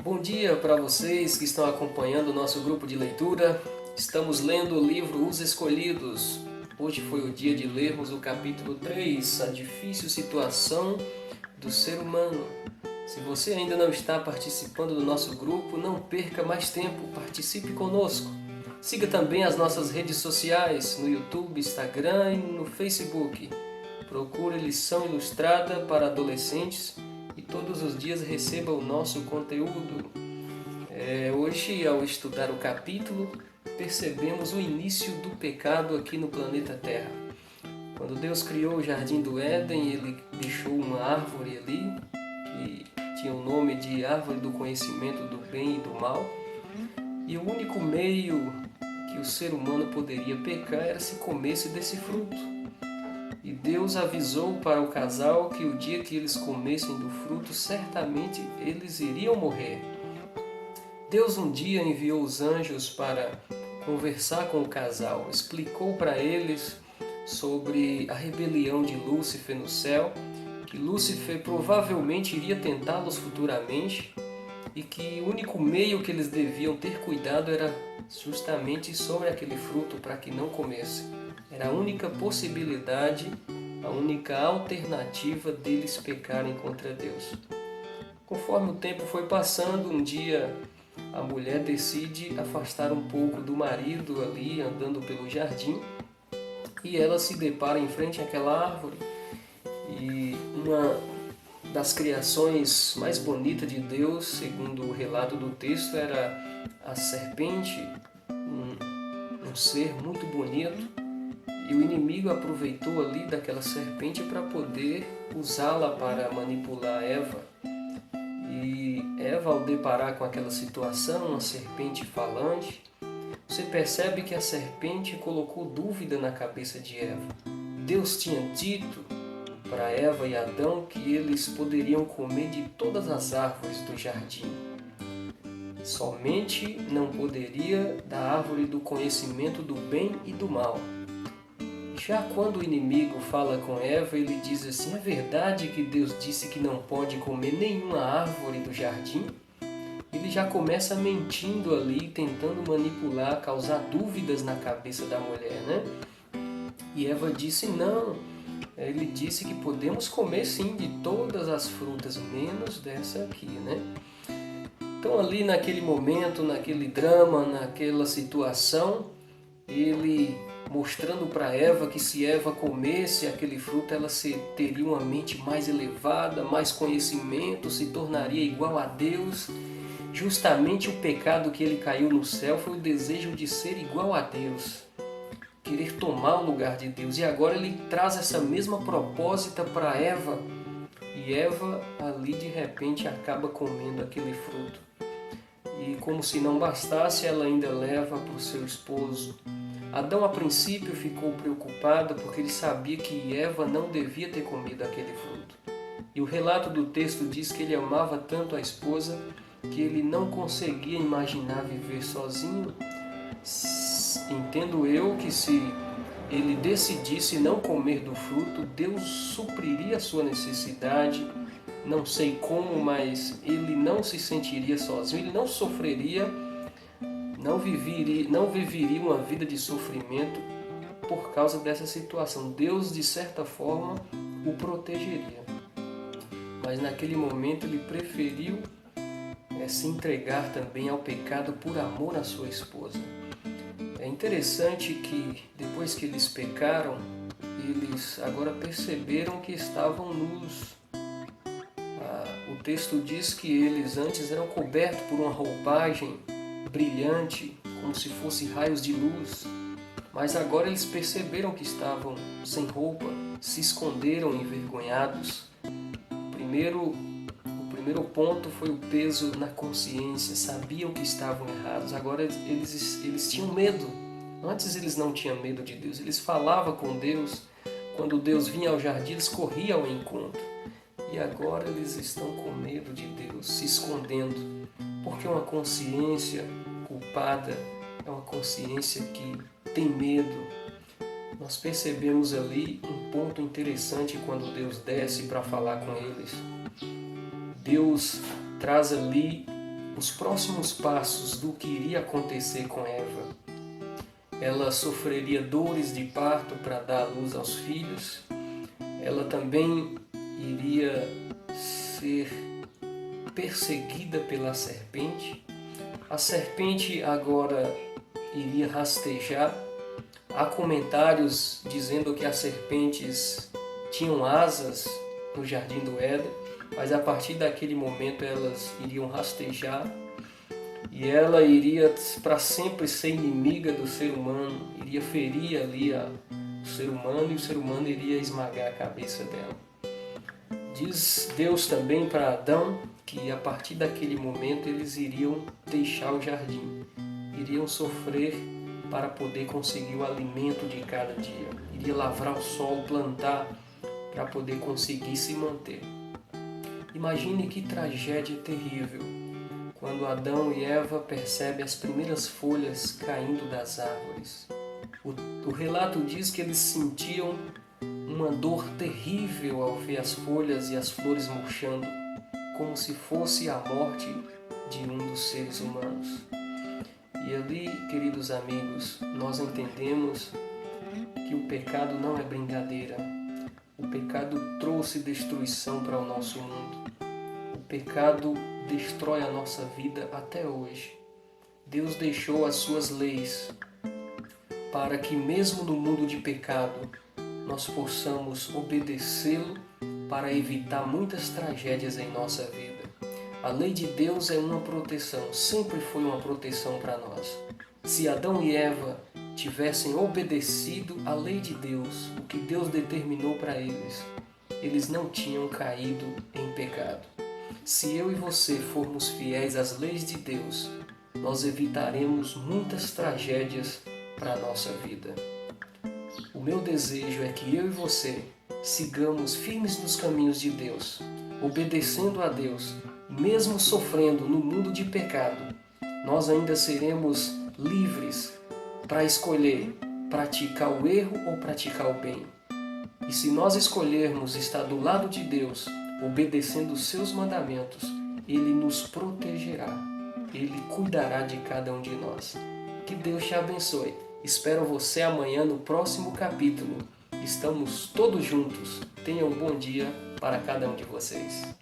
Bom dia para vocês que estão acompanhando o nosso grupo de leitura. Estamos lendo o livro Os Escolhidos. Hoje foi o dia de lermos o capítulo 3, a difícil situação do ser humano. Se você ainda não está participando do nosso grupo, não perca mais tempo, participe conosco. Siga também as nossas redes sociais, no YouTube, Instagram e no Facebook. Procure Lição Ilustrada para Adolescentes e todos os dias receba o nosso conteúdo. Hoje, ao estudar o capítulo, percebemos o início do pecado aqui no planeta Terra. Quando Deus criou o Jardim do Éden, Ele deixou uma árvore ali, que tinha o nome de Árvore do Conhecimento do Bem e do Mal. E o único meio que o ser humano poderia pecar era se comesse desse fruto. E Deus avisou para o casal que o dia que eles comessem do fruto, certamente eles iriam morrer. Deus um dia enviou os anjos para conversar com o casal, explicou para eles sobre a rebelião de Lúcifer no céu, que Lúcifer provavelmente iria tentá-los futuramente e que o único meio que eles deviam ter cuidado era justamente sobre aquele fruto para que não comessem. Era a única possibilidade, a única alternativa deles pecarem contra Deus. Conforme o tempo foi passando, um dia a mulher decide afastar um pouco do marido ali, andando pelo jardim, e ela se depara em frente àquela árvore. E uma das criações mais bonitas de Deus, segundo o relato do texto, era a serpente, um ser muito bonito. E o inimigo aproveitou ali daquela serpente para poder usá-la para manipular Eva. E Eva, ao deparar com aquela situação, uma serpente falante, você percebe que a serpente colocou dúvida na cabeça de Eva. Deus tinha dito para Eva e Adão que eles poderiam comer de todas as árvores do jardim. Somente não poderia da árvore do conhecimento do bem e do mal. Já quando o inimigo fala com Eva, ele diz assim: é verdade que Deus disse que não pode comer nenhuma árvore do jardim? Ele já começa mentindo ali, tentando manipular, causar dúvidas na cabeça da mulher, né? E Eva disse não. Ele disse que podemos comer sim de todas as frutas, menos dessa aqui, né? Então ali naquele momento, naquele drama, naquela situação, ele mostrando para Eva que se Eva comesse aquele fruto, ela teria uma mente mais elevada, mais conhecimento, se tornaria igual a Deus. Justamente o pecado que ele caiu no céu foi o desejo de ser igual a Deus, querer tomar o lugar de Deus. E agora ele traz essa mesma propósito para Eva, e Eva ali de repente acaba comendo aquele fruto. E como se não bastasse, ela ainda leva para o seu esposo. Adão a princípio ficou preocupado porque ele sabia que Eva não devia ter comido aquele fruto. E o relato do texto diz que ele amava tanto a esposa que ele não conseguia imaginar viver sozinho. Entendo eu que se ele decidisse não comer do fruto, Deus supriria a sua necessidade. Não sei como, mas ele não se sentiria sozinho, ele não sofreria, não viveria uma vida de sofrimento por causa dessa situação. Deus, de certa forma, o protegeria. Mas naquele momento ele preferiu se entregar também ao pecado por amor à sua esposa. É interessante que depois que eles pecaram, eles agora perceberam que estavam nus. O texto diz que eles antes eram cobertos por uma roupagem brilhante, como se fossem raios de luz, mas agora eles perceberam que estavam sem roupa, se esconderam envergonhados. O primeiro ponto foi o peso na consciência, sabiam que estavam errados, agora eles tinham medo. Antes eles não tinham medo de Deus, eles falavam com Deus, quando Deus vinha ao jardim eles corriam ao encontro. E agora eles estão com medo de Deus, se escondendo, porque uma consciência culpada é uma consciência que tem medo. Nós percebemos ali um ponto interessante quando Deus desce para falar com eles. Deus traz ali os próximos passos do que iria acontecer com Eva. Ela sofreria dores de parto para dar à luz aos filhos. Ela também iria ser perseguida pela serpente. A serpente agora iria rastejar. Há comentários dizendo que as serpentes tinham asas no Jardim do Éden, mas a partir daquele momento elas iriam rastejar e ela iria para sempre ser inimiga do ser humano, iria ferir ali o ser humano e o ser humano iria esmagar a cabeça dela. Diz Deus também para Adão que a partir daquele momento eles iriam deixar o jardim, iriam sofrer para poder conseguir o alimento de cada dia, iria lavrar o solo, plantar para poder conseguir se manter. Imagine que tragédia terrível quando Adão e Eva percebem as primeiras folhas caindo das árvores. O relato diz que eles sentiam uma dor terrível ao ver as folhas e as flores murchando, como se fosse a morte de um dos seres humanos. E ali, queridos amigos, nós entendemos que o pecado não é brincadeira. O pecado trouxe destruição para o nosso mundo. O pecado destrói a nossa vida até hoje. Deus deixou as suas leis para que mesmo no mundo de pecado nós possamos obedecê-lo para evitar muitas tragédias em nossa vida. A lei de Deus é uma proteção, sempre foi uma proteção para nós. Se Adão e Eva tivessem obedecido à lei de Deus, o que Deus determinou para eles, eles não tinham caído em pecado. Se eu e você formos fiéis às leis de Deus, nós evitaremos muitas tragédias para a nossa vida. O meu desejo é que eu e você sigamos firmes nos caminhos de Deus, obedecendo a Deus, mesmo sofrendo no mundo de pecado, nós ainda seremos livres para escolher praticar o erro ou praticar o bem. E se nós escolhermos estar do lado de Deus, obedecendo os seus mandamentos, Ele nos protegerá, Ele cuidará de cada um de nós. Que Deus te abençoe. Espero você amanhã no próximo capítulo. Estamos todos juntos. Tenha um bom dia para cada um de vocês.